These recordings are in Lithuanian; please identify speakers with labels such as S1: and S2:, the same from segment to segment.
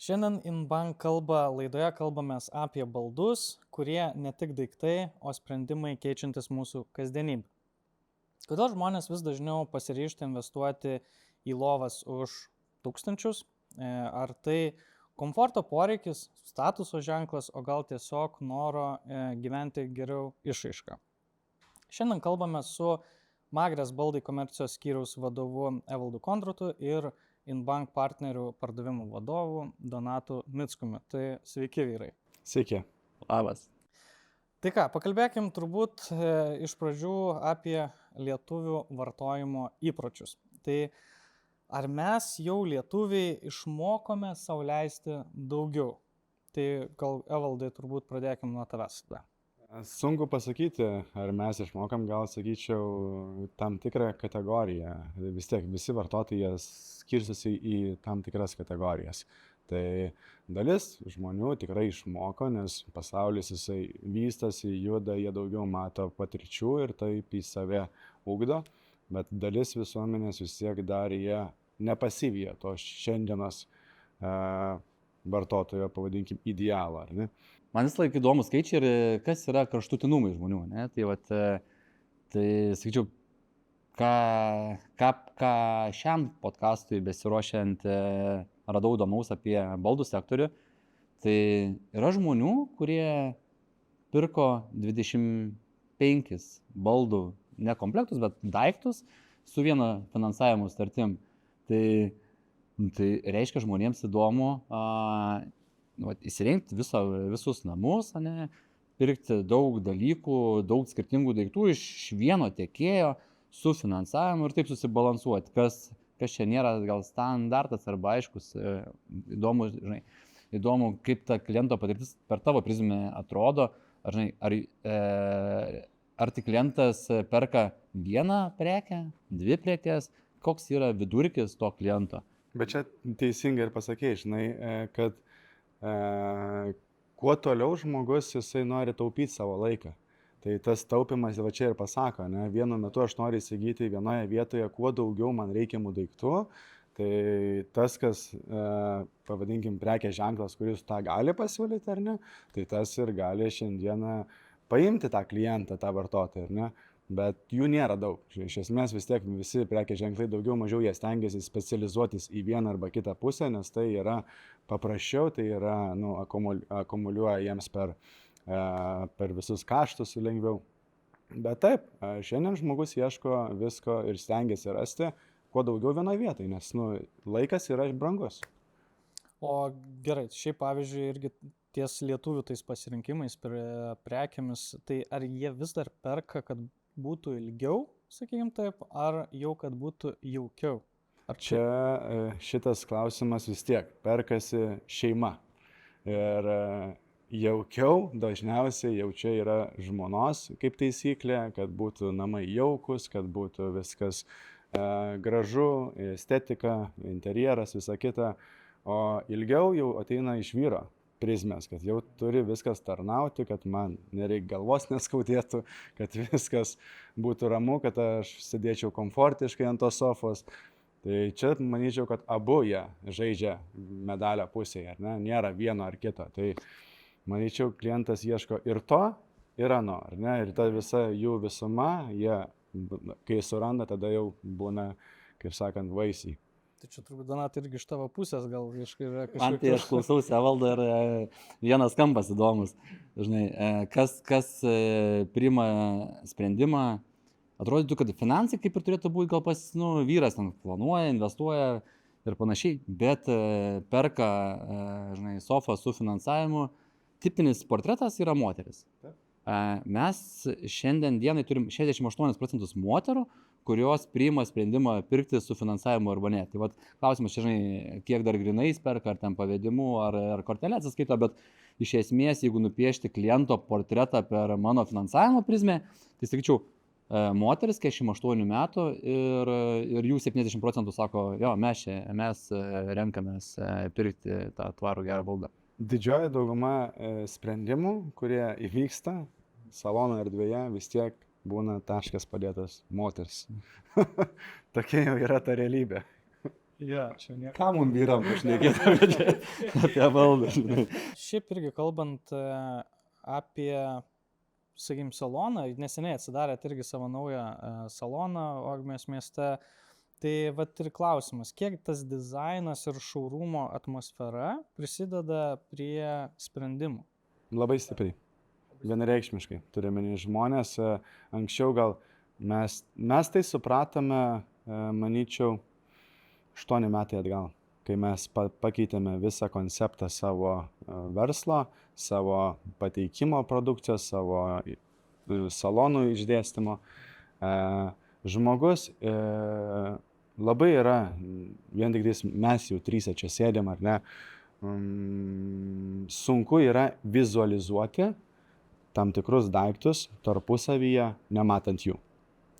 S1: Šiandien InBank laidoje kalbamės apie baldus, kurie ne tik daiktai, o sprendimai keičiantis mūsų kasdienybę. Kodėl žmonės vis dažniau pasiryžta investuoti į lovas už tūkstančius? Ar tai komforto poreikis, statuso ženklas, o gal tiesiog noro gyventi geriau išraiška? Šiandien kalbame su Magrės baldai komercijos skyriaus vadovu Evaldu Kondratu ir InBank partnerių pardavimų vadovu Donatu Mickumi. Tai sveiki vyrai.
S2: Sveiki.
S3: Labas.
S1: Tai ką, pakalbėkim turbūt iš pradžių apie lietuvių vartojimo įpročius. Tai ar mes jau lietuviai išmokome sau leisti daugiau? Tai gal Evaldai turbūt pradėkim nuo tavęs.
S2: Sunku pasakyti, ar mes išmokam, gal sakyčiau, tam tikrą kategoriją. Vis tiek visi vartotojai skirstosi į tam tikras kategorijas. Tai dalis žmonių tikrai išmoko, nes pasaulis jisai vystosi, juda, jie daugiau mato patirčių ir taip į save ugdo, bet dalis visuomenės vis tiek dar jie nepasivyja to šiandienos vartotojo, pavadinkim, idealą, ar ne?
S3: Man vis laik įdomus skaičiai ir kas yra kraštutinumai žmonių, ne? Tai sakyčiau, ką šiam podcastui besiruošiant radau įdomaus apie baldų sektorių, tai yra žmonių, kurie pirko 25 baldų, ne komplektus, bet daiktus su viena finansavimo sutartim. Tai reiškia žmonėms įdomu įsirengti visus namus, pirkti daug dalykų, daug skirtingų daiktų iš vieno tiekėjo su finansavimu ir taip susibalansuoti, kas čia nėra gal standartas arba aiškus. Įdomu, kaip ta kliento patirtis per tavo prizmę atrodo, ar tik klientas perka vieną prekę, dvi prekes, koks yra vidurkis to kliento.
S2: Bet čia teisingai ir pasakei, kad kuo toliau žmogus jisai nori taupyti savo laiką. Tai tas taupimas va čia ir pasako, ne? Vienu metu aš noriu įsigyti vienoje vietoje kuo daugiau man reikiamų daiktų. Tai tas, kas, pavadinkim, prekės ženklas, kuris tą gali pasiūlyti, ar ne, tai tas ir gali šiandieną paimti tą klientą, tą vartotoją, ar ne. Bet jų nėra daug. Iš esmės vis tiek visi prekės ženklai daugiau mažiau jie stengiasi specializuotis į vieną arba kitą pusę, nes tai yra paprasčiau, tai yra akumuliuoja jiems per visus kaštus lengviau. Bet taip, šiandien žmogus ieško visko ir stengiasi rasti kuo daugiau vienoje vietoje, nes laikas yra brangus.
S1: O gerai, šiaip pavyzdžiui irgi ties lietuvių tais pasirinkimais prekėmis, tai ar jie vis dar perka, kad būtų ilgiau, sakykim taip, ar jau kad būtų jaukiau?
S2: Čia šitas klausimas vis tiek perkasi šeima. Ir jaukiau dažniausiai jau čia yra žmonos kaip taisyklė, kad būtų namai jaukus, kad būtų viskas gražu, estetika, interjeras, visa kita. O ilgiau jau ateina iš vyro prizmės, kad jau turi viskas tarnauti, kad man nereikia galvos neskaudėtų, kad viskas būtų ramu, kad aš sėdėčiau komfortiškai ant tos sofos. Tai čia manyčiau, kad abu jie žaidžia medalio pusėje, ar ne? Nėra vieno ar kito. Tai manyčiau, klientas ieško ir to, ir ano, ar ne? Ir ta visa jų visuma, jie, kai suranda, tada jau būna, kaip sakant, vaisiai.
S1: Tai čia turbūt, Donat, irgi iš tavo pusės gal yra kažkokiu...
S3: Man tai aš klausausi Evaldo ir vienas kampas įdomus. Žinai, kas priima sprendimą, atrodytų, kad finansai kaip ir turėtų būti, gal vyras ten planuoja, investuoja ir panašiai, bet perka, sofą su finansavimu. Tipinis portretas yra moteris. Mes šiandien dienai turim 68% moterų, kurios priima sprendimą pirkti su finansavimu arba ne. Tai klausimas čia, kiek dar grinais perka, ar ten pavedimu, ar kortelė atsiskaito, bet iš esmės, jeigu nupiešti kliento portretą per mano finansavimo prizmę, tai sakyčiau, moteris 48 metų ir jų 70% sako, jo, mes renkamės pirkti tą tvarų gerą baldą.
S2: Didžioji dauguma sprendimų, kurie įvyksta salono erdvėje, vis tiek būna taškas padėtas moters. Tokia jau yra ta realybė.
S1: Ja, čia nieko.
S3: Ką mums vyram pašnekėti apie baldą, žinai.
S1: Šiaip irgi kalbant apie, sakykim, saloną, neseniai atsidarėt irgi savo naują saloną Ogmios mieste, tai vat ir klausimas, kiek tas dizainas ir šaurumo atmosfera prisideda prie sprendimų?
S2: Labai stipriai. Vienareikšmiškai. Turime žmonės. Anksčiau gal mes tai supratome, manyčiau, 8 metai atgal, kai mes pakeitėme visą konceptą savo verslo, savo pateikimo produkcijos, savo salonų išdėstymo. Žmogus labai yra, vien tik mes jau 3 čia sėdėm, ar ne, sunku yra vizualizuoti tam tikrus daiktus tarpusavyje, nematant jų.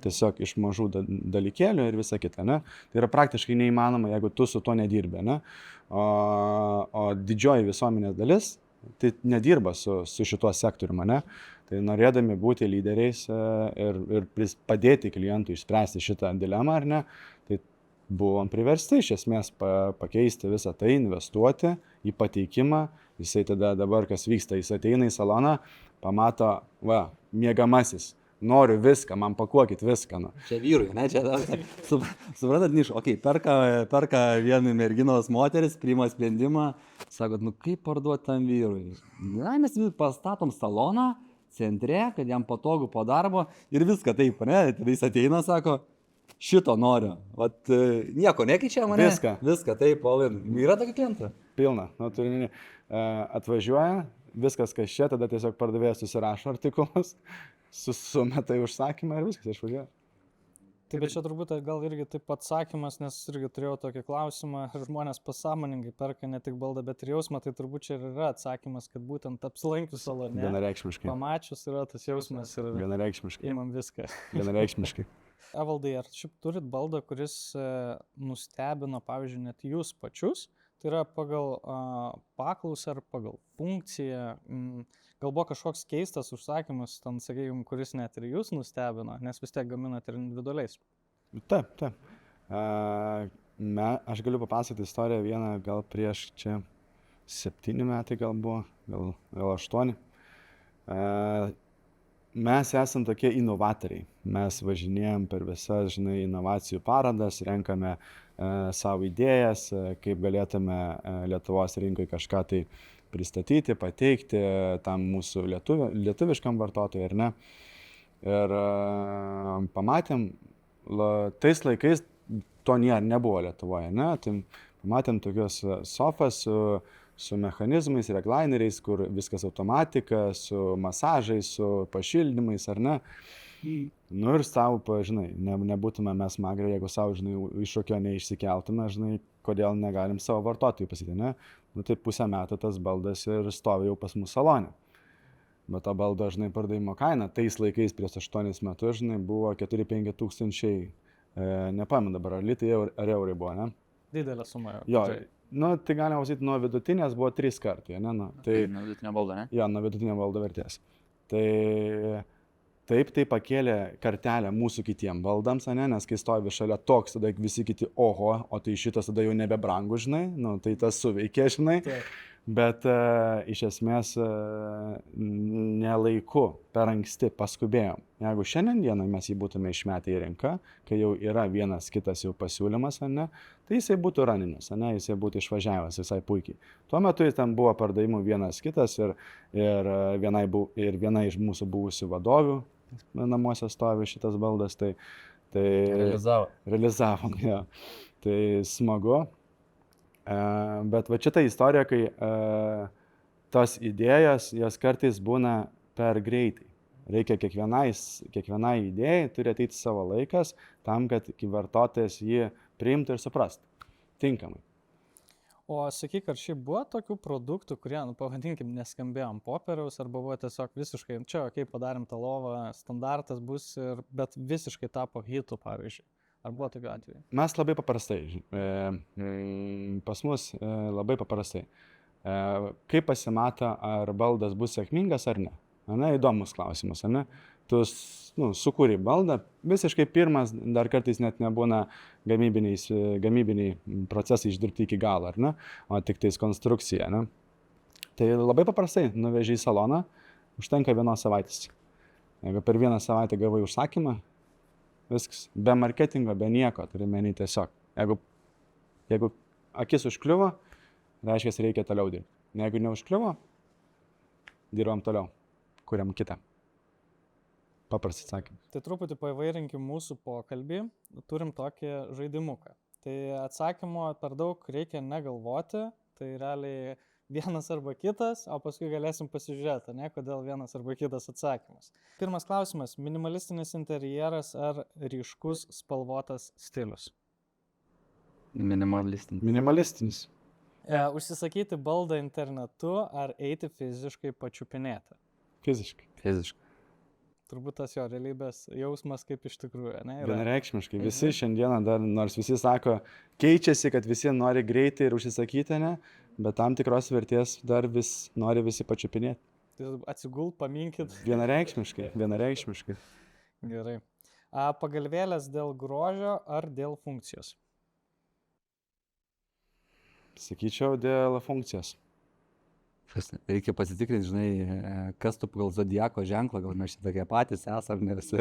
S2: Tiesiog iš mažų dalykėlių ir visa kita, ne? Tai yra praktiškai neįmanoma, jeigu tu su to nedirbi, ne? O didžioji visuomenės dalis, tai nedirba su šituo sektoriumi, ne? Tai norėdami būti lyderiais ir padėti klientui išspręsti šitą dilemą, ar ne, tai buvom priversti iš esmės pakeisti visą tai, investuoti į pateikimą. Jisai tada dabar, kas vyksta, jis ateina į saloną, pamato, va, miegamasis. Noriu viską, man pakuokit viską. Nu.
S3: Čia vyrui, ne, čia, suprantat, niš, okei, perka vienu merginos moteris, priima sprendimą, sakot, nu kaip parduoti tam vyrui? Na, mes pastatom saloną centre, kad jam patogu po darbo ir viską taip, ne, tada jis ateina, sako, šito noriu, vat nieko nekeičia mane. Viską, taip, Paulin, yra tokia klientą?
S2: Pilna, nu, turinį atvažiuoja, viskas kas čia, tada tiesiog pardavėjas susirašo artikulus, sumeta į užsakymą ir viskas išvažiuoja.
S1: Taip, bet čia turbūt gal irgi taip atsakymas, nes irgi turėjau tokį klausimą, žmonės pasąmoningai perka ne tik baldą, bet ir jausmą, tai turbūt čia ir yra atsakymas, kad būtent apsilankius salone.
S2: Vienareikšmiškai.
S1: Pamačius yra tas jausmas ir
S2: vienareikšmiškai.
S1: Imam viską.
S2: Vienareikšmiškai.
S1: Evaldai, ar šiaip turit baldą, kuris nustebino, pavyzdžiui, net jūs pačius? Tai yra pagal paklausą ar pagal funkciją? Gal buvo kažkoks keistas užsakymas, ten, sakykime, kuris net ir jūs nustebino, nes vis tiek gaminat ir individualiais?
S2: Taip. Aš galiu papasakoti istoriją vieną, gal prieš čia 7 metai gal buvo, gal 8. Mes esam tokie inovatoriai. Mes važinėjom per visas, inovacijų parodas, renkame savo idėjas, kaip galėtume Lietuvos rinkai kažką tai pristatyti, pateikti tam mūsų lietuviškam vartotojui, ar ne. Ir pamatėm, tais laikais to nebuvo Lietuvoje, ne. Tai pamatėm tokios sofas su mechanizmais, reglaineriais, kur viskas automatika, su masažais, su pašildymais, ar ne. Nu ir savo, nebūtume mes magrai, jeigu savo, iššūkio neišsikeltume, kodėl negalim savo vartotojų pasakyti, ne? Nu tai 0,5 metų tas baldas ir stovi jau pas mūsų salone. Bet to baldo, pardavimo kaina tais laikais prieš 8 metus, buvo 4-5 tūkstančiai, nepamenu dabar, ar litai ar eurai buvo, ne?
S1: Didelė suma.
S2: Jo, tai galima pasakyti, nuo vidutinės buvo 3 kartai, ne?
S3: Tai nuo vidutinio baldo, ne?
S2: Jo, nuo vidutinio baldo vertės. Taip, tai pakėlė kartelę mūsų kitiem baldams, ne? Nes kai stovi šalia toks, tada visi kiti, oho, o tai šitas tada jau nebebrangu, tai tas suveikė,
S1: Taip.
S2: Bet iš esmės nelaiku, per anksti paskubėjom. Jeigu šiandien dieną mes jį būtume išmetę į rinką, kai jau yra vienas kitas jau pasiūlymas, ne, tai jisai būtų raninis, ne, jisai būtų išvažiavęs visai puikiai. Tuo metu ten buvo pardavimų vienas kitas ir viena iš mūsų buvusių vadovių namuose stovi šitas baldas, tai realizavom, jo. Tai smagu. Bet va šita istorija, kai tos idėjos, jos kartais būna per greitai. Reikia kiekvienai idėjai turi ateiti savo laikas tam, kad vartotojas jį priimtų ir suprastų tinkamai.
S1: O sakyk, ar šiaip buvo tokių produktų, kurie, pavadinkim, neskambėjo ant popieriaus, arba buvo tiesiog visiškai, čia, padarėm tą lovą, standartas bus, bet visiškai tapo hitu, pavyzdžiui. Ar buvo tokių atvejų?
S2: Mes labai paprastai. Pas mus labai paprastai. Kaip pasimato, ar baldas bus sėkmingas ar ne? Įdomus klausimas, ne? tu sukūri baldą, visiškai pirmas, dar kartais net nebūna gamybiniai procesai išdirbti iki galo, ar ne, o tik tais konstrukcija, ne. Tai labai paprastai nuveži į saloną, užtenka 1 savaitės. Jeigu per 1 savaitę gavai užsakymą, viskas, be marketingo, be nieko, turi menį tiesiog. Jeigu akis užkliuvo, reiškia, reikia toliau dirbti. Jeigu neužkliuvo, dirbam toliau, kuriam kitą. Paprastas atsakymas.
S1: Tai truputį paįvairinkim mūsų pokalbį, turim tokį žaidimuką. Tai atsakymo per daug reikia negalvoti, tai realiai vienas arba kitas, o paskui galėsim pasižiūrėti, ne, kodėl vienas arba kitas atsakymas. Pirmas klausimas, minimalistinis interjeras ar ryškus spalvotas stilius?
S3: Minimalistinis.
S1: Užsisakyti baldą internetu ar eiti fiziškai pačiupinėti?
S2: Fiziškai.
S1: Turbūt tas jo realybės jausmas kaip iš tikrųjų, ne?
S2: Vienareikšmiškai. Visi šiandieną dar, nors visi sako, keičiasi, kad visi nori greitai ir užsisakyti, ne, bet tam tikros vertės dar vis nori visi pačiupinėti.
S1: Tai atsigult, paminkit.
S2: Vienareikšmiškai.
S1: Gerai. Pagalvėlės dėl grožio ar dėl funkcijos?
S2: Sakyčiau, dėl funkcijos.
S3: Reikia pasitikrinti, žinai, kas tu pagal zodiako ženklą, gal mes čia tokie patys esam, nes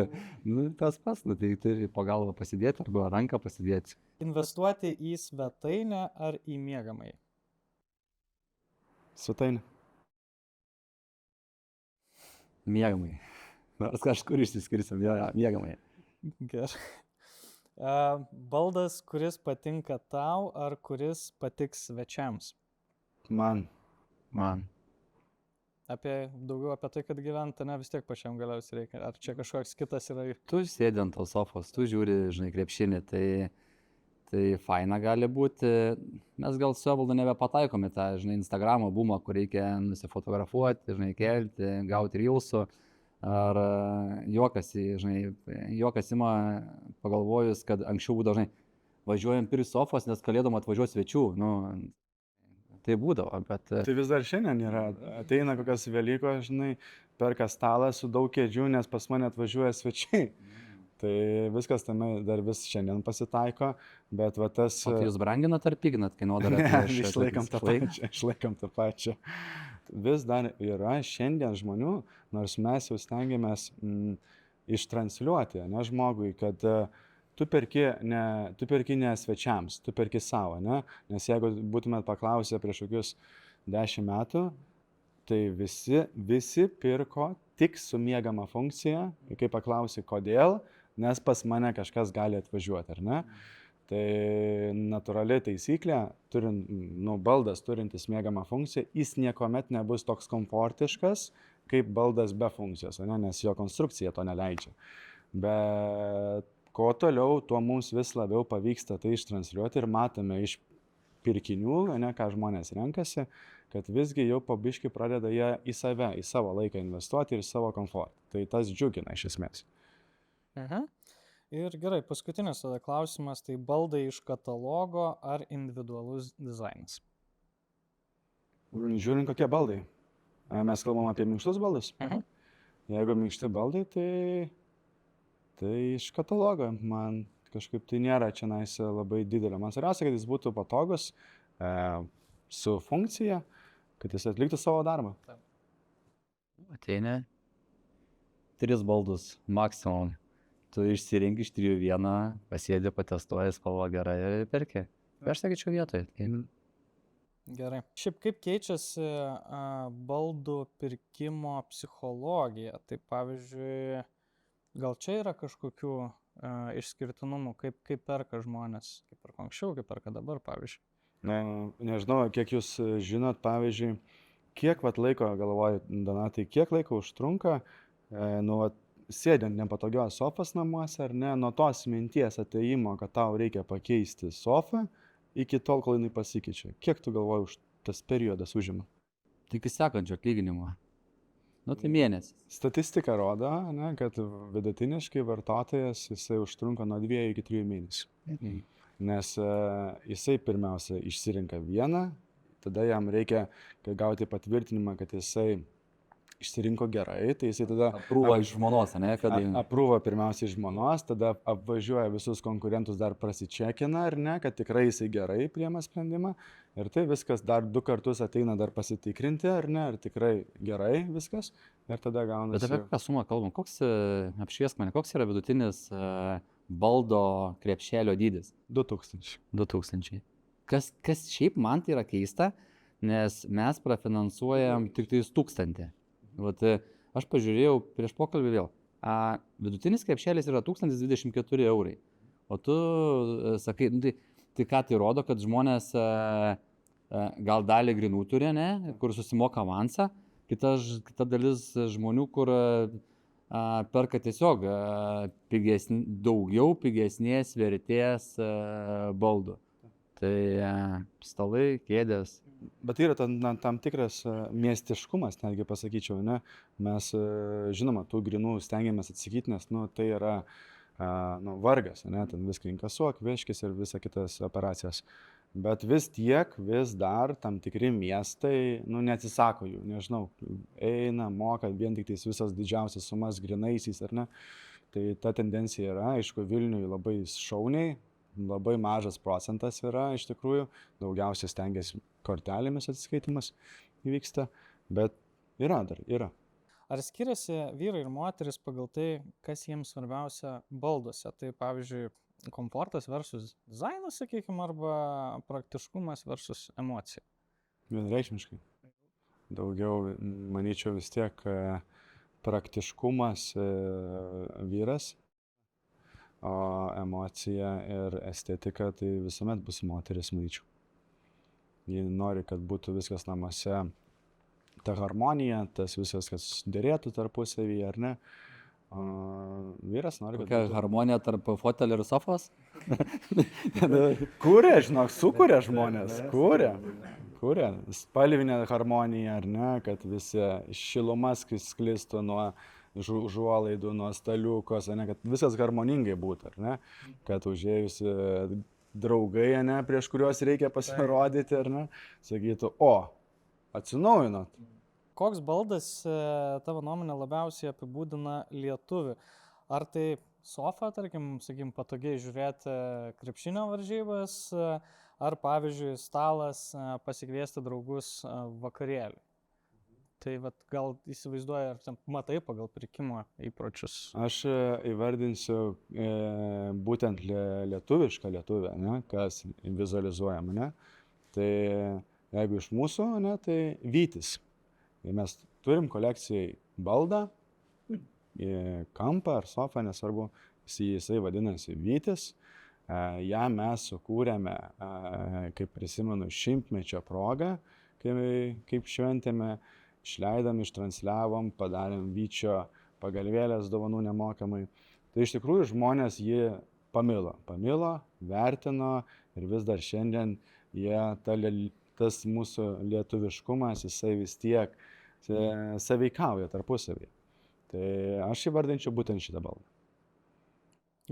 S3: tas pats, tai turi po galvą pasidėti arba ranką pasidėti.
S1: Investuoti į svetainę ar į miegamąjį?
S2: Svetainė.
S3: Miegamąjį. Nors kažkur išsiskirsim, miegamąjį.
S1: Gerai. Baldas, kuris patinka tau ar kuris patiks svečiams?
S2: Man.
S1: Daugiau apie tai, kad gyventi, ne, vis tiek pačiam galiausiai reikia. Ar čia kažkoks kitas yra?
S3: Tu sėdi ant tos sofos, tu žiūri, žinai, krepšinį, tai faina gali būti. Mes gal su Evaldu nebepataikome tą, žinai, Instagramo bumą, kur reikia nusifotografuoti, žinai, kelti, gauti reelsų. Ar juokas ima pagalvojus, kad anksčiau būdavo, žinai, važiuojam pirkti sofos, nes kalėdom atvažiuos svečių. Tai būdavo, bet...
S2: Tai vis dar šiandien yra. Ateina kokios Velykos, žinai, perka stalą su daug kėdžių, nes pas mane atvažiuoja svečiai. Tai viskas tame dar vis šiandien pasitaiko, bet va tas...
S3: O tai jūs branginat ar piginat kainodarą?
S2: Ne, išlaikam tą pačią. Vis dar yra šiandien žmonių, nors mes jau stengiamės ištransliuoti, ne žmogui, kad tu perki ne svečiams, tu perki savo, ne? Nes jeigu būtumėt paklausę prieš kokius 10 metų, tai visi pirko tik su miegama funkcija, kai paklausi kodėl, nes pas mane kažkas gali atvažiuoti, ar ne? Tai natūrali taisyklė, baldas turintis miegamą funkciją, jis niekuomet nebus toks komfortiškas, kaip baldas be funkcijos, ne? Nes jo konstrukcija to neleidžia. Bet ko toliau, tuo mums vis labiau pavyksta tai ištransliuoti ir matome iš pirkinių, ne, ką žmonės renkasi, kad visgi jau po biškį pradeda jie į save, į savo laiką investuoti ir į savo komfortą. Tai tas džiugina iš esmės.
S1: Ir gerai, paskutinis tada klausimas, tai baldai iš katalogo ar individualus dizainas?
S2: Žiūrint, kokie baldai. Mes kalbam apie minkštus baldus. Jeigu minkšti baldai, tai iš katalogo. Man kažkaip tai nėra čia labai didelio. Man svarbiausia, kad jis būtų patogus, su funkcija, kad jis atliktų savo darbą.
S3: Ateini 3 baldus maksimum. Tu išsirinki iš 3 vieną, pasėdi, patestuoji, spalva gerai ir perki. Aš sakyčiau vietoje.
S1: Gerai. Šiaip kaip keičiasi baldų pirkimo psichologija? Tai pavyzdžiui, gal čia yra kažkokių išskirtinumų, kaip perka žmonės, kaip perka anksčiau, kaip perka dabar, pavyzdžiui?
S2: Nežinau, kiek jūs žinot, pavyzdžiui, kiek laiko, galvoju, Donatai, kiek laiko užtrunka, sėdint nepatogios sofos namuose, ar ne, nuo tos minties atėjimo, kad tau reikia pakeisti sofą, iki tol, kol jinai pasikeičia. Kiek tu galvoji už tas periodas užima?
S3: Iki sekančio atlyginimo. Tai mėnesis.
S2: Statistika rodo, ne, kad vidutiniškai vartotojas jisai užtrunka nuo 2 iki 3 mėnesių. Nes jisai pirmiausia išsirinka vieną, tada jam reikia gauti patvirtinimą, kad jisai išsirinko gerai, tai jisai tada
S3: Aprūva iš žmonos, ne? Kad...
S2: aprūva pirmiausiai iš žmonos, tada apvažiuoja visus konkurentus, dar prasičekina, ar ne, kad tikrai jisai gerai priema sprendimą. Ir tai viskas dar 2 kartus ateina dar pasitikrinti, ar ne, ar tikrai gerai viskas. Ir tada gaunasi.
S3: Bet apie kokią sumą kalbam? Koks, apšviesk mane, koks yra vidutinis baldo krepšelio dydis?
S2: 2000.
S3: 2000. Kas šiaip man tai yra keista, nes mes prafinansuojam tik tais 1000. Vat, aš pažiūrėjau prieš pokalbį vėl. Vidutinis krepšelis yra 1024 eurai. O tu sakai, nu, tai ką tai rodo, kad žmonės gal dalį grinų turi, ne, kur susimoka avansą, kita dalis žmonių, kur perka tiesiog daugiau pigesnės vertės baldų. Tai stalai, kėdės.
S2: Bet yra tam tikras miestiškumas, netgi pasakyčiau, ne? Mes, žinoma, tų grinų stengiamės atsakyti, nes tai yra vargas, ne? Ten viską inkasuok, vežkis ir visa kitas operacijas. Bet vis dar tam tikri miestai, neatsisako jų, nežinau, eina, moka vien tik tais visas didžiausias sumas grinaisiais, ar ne? Tai ta tendencija yra, aišku, Vilniui labai šauniai. Labai mažas procentas yra iš tikrųjų, daugiausiai stengiasi kortelėmis atsiskaitimas įvyksta, bet yra.
S1: Ar skiriasi vyrai ir moteris pagal tai, kas jiems svarbiausia balduose? Tai pavyzdžiui, komfortas versus dizainas, sakykime, arba praktiškumas versus emocija?
S2: Vienreikšmiškai. Daugiau, manyčiau, vis tiek praktiškumas vyras. O emocija ir estetika tai visuomet bus moteris, manyčiau. Jie nori, kad būtų viskas namuose, ta harmonija, tas viskas, kas dėrėtų tarpusavyje, ar ne. O vyras nori, kad
S3: būtų... harmonija tarp fotelio ir sofos?
S2: Kūrė, žinok, sukuria žmonės, kūrė. Spalvinė harmonija, ar ne, kad visi šilumas sklistų nuo užuolaidų, nuo staliukos, ne, kad viskas harmoningai būtų, ar ne, kad užėjus draugai, ne, prieš kuriuos reikia pasirodyti, ar ne, sakytų, atsinaujinot.
S1: Koks baldas tavo nuomonė labiausiai apibūdina lietuvį? Ar tai sofa, tarkim, sakykim, patogiai žiūrėti krepšinio varžybas, ar pavyzdžiui stalas pasikviesti draugus vakarėlį? Tai gal įsivaizduoji, ar matai pagal pirkimo įpročius?
S2: Aš įvardinsiu būtent lietuvišką lietuvę, ne, kas vizualizuojama. Ne. Tai jeigu iš mūsų, ne, tai vytis. Mes turim kolekcijai baldą, kampą ar sofą, nesvarbu, jisai vadinasi vytis. Ja mes sukūrėme, kaip prisimenu, 100-mečio progą, kaip šventėme. Išleidom, ištransliavom, padarėm vyčio pagalvėlės dovanų nemokamai. Tai iš tikrųjų žmonės jį pamilo, vertino ir vis dar šiandien tas mūsų lietuviškumas, jisai vis tiek sąveikauja tarpusavyje. Tai aš įvardinčiau būtent šitą baldą.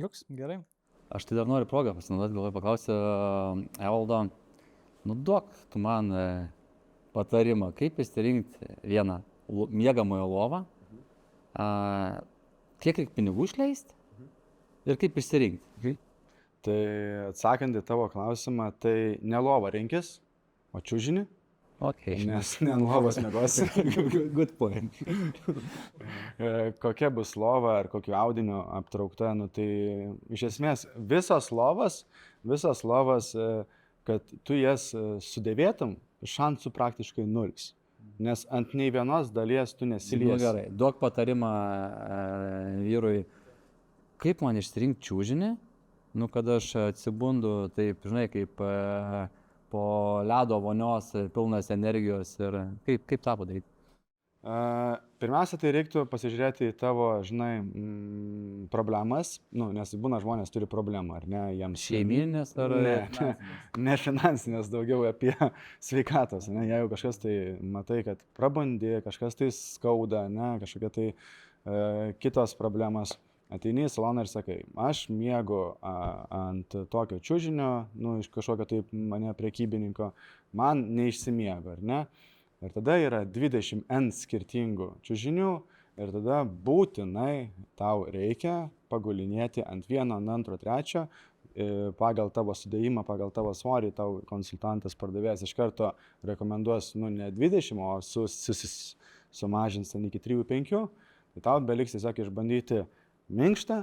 S1: Liuks, gerai.
S3: Aš tai dar noriu progą pasinaudoti, galvoju paklausti Evaldo, duok tu man patarimą, kaip išsirinkti vieną miegamojo lovą, kiek reikia pinigų išleisti ir kaip išsirinkti.
S2: Tai atsakant į tavo klausimą, tai ne lovą rinkis, o čiužinį.
S3: Okay.
S2: Nes ne ant lovos miegosi.
S3: Good point.
S2: Kokia bus lova ar kokiu audiniu aptraukta, tai iš esmės visas lovas, kad tu jas sudėvėtum, šansų praktiškai 0. Nes ant nei vienos dalies tu nesiliesi.
S3: Gerai, duok patarimą vyrui, kaip man išsirinkti čiužinį, kad aš atsibundu taip, žinai, kaip po ledo vonios pilnas energijos ir kaip tą padaryti?
S2: Pirmiausia, tai reiktų pasižiūrėti į tavo, problemas, nes būna žmonės turi problemą, ar ne, jiems...
S3: Šeiminės ar...
S2: Ne finansinės, daugiau apie sveikatos, ne, jeigu kažkas tai matai, kad prabundi, kažkas tai skauda, ne, kažkokia tai kitos problemos, ateini į saloną ir sakai, aš miegu ant tokio čiužinio, iš kažkokio tai mane prekybininko, man neišsimiego, ar ne? Ir tada yra 20N skirtingų čiužinių ir tada būtinai tau reikia pagulinėti ant vieno, ant antro, trečio, pagal tavo sudėjimą, pagal tavo svorį, tau konsultantas pardavėjas iš karto rekomenduos, ne 20, o sumažins ten iki 3-5, tai tau beliks tiesiog išbandyti minkštą,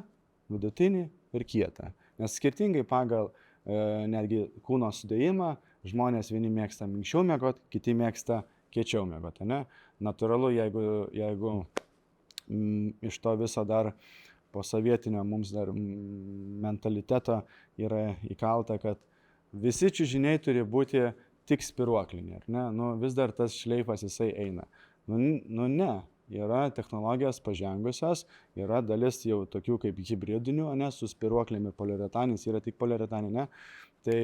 S2: vidutinį ir kietą. Nes skirtingai pagal netgi kūno sudėjimą žmonės vieni mėgsta minkščiau miegot, kiti mėgsta kiečiau miegot, ne? Natūralu, jeigu iš to viso dar po sovietinio mums dar mentaliteto yra įkalta, kad visi čiužiniai turi būti tik spiruokliniai, ar ne? Vis dar tas šleifas jisai eina. Ne, yra technologijos pažengusios, yra dalis jau tokių kaip hibridinių, ne, su spiruoklėmi poliuretanis, yra tik poliuretaninė. Tai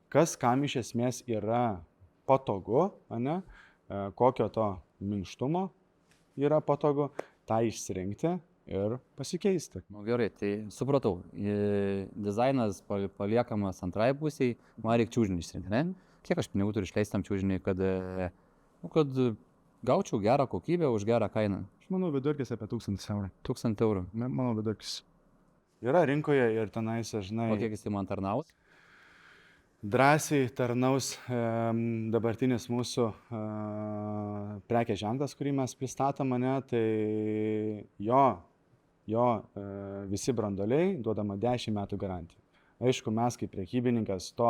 S2: kas kam iš esmės yra patogu, ne, kokio to minkštumo yra patogu, tą išsirinkti ir pasikeisti.
S3: Gerai, tai supratau. Dizainas paliekamas antrai pusiai, man reikia čiužinį išsirinkti, ne? Kiek aš pinigų turiu išleisti tam čiužiniui, kad gaučiau gerą kokybę už gerą kainą?
S2: Aš manau, vidurkis apie 1000 eurų.
S3: 1000 eurų.
S2: Manau, vidurkis. Yra rinkoje ir tenais, žinai.
S3: O kiek jis man tarnaus?
S2: Drąsiai tarnaus dabartinis mūsų prekės ženklas, kurį mes pristatome, ne, tai jo visi branduoliai duodama 10 metų garantiją. Aišku, mes kaip prekybininkas to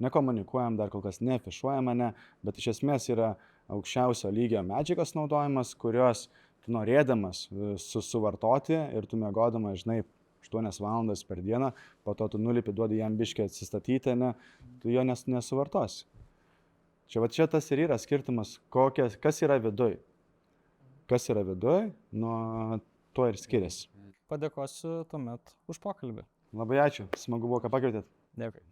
S2: nekomunikuojam, dar kol kas neafišuojame, ne, bet iš esmės yra aukščiausio lygio medžiagos naudojimas, kurios tu norėdamas suvartoti ir tu miegodamas, žinai, 8 valandas per dieną, po to tu nulipi, duodi jam biškį atsistatyti, ne, tu jo nesuvartosi. Čia tas ir yra skirtumas, kas yra viduj. Kas yra viduj, nuo to ir skiriasi.
S1: Padėkosiu tuomet už pokalbį.
S2: Labai ačiū, smagu buvo, ką pakvietėt.
S1: Dėkui.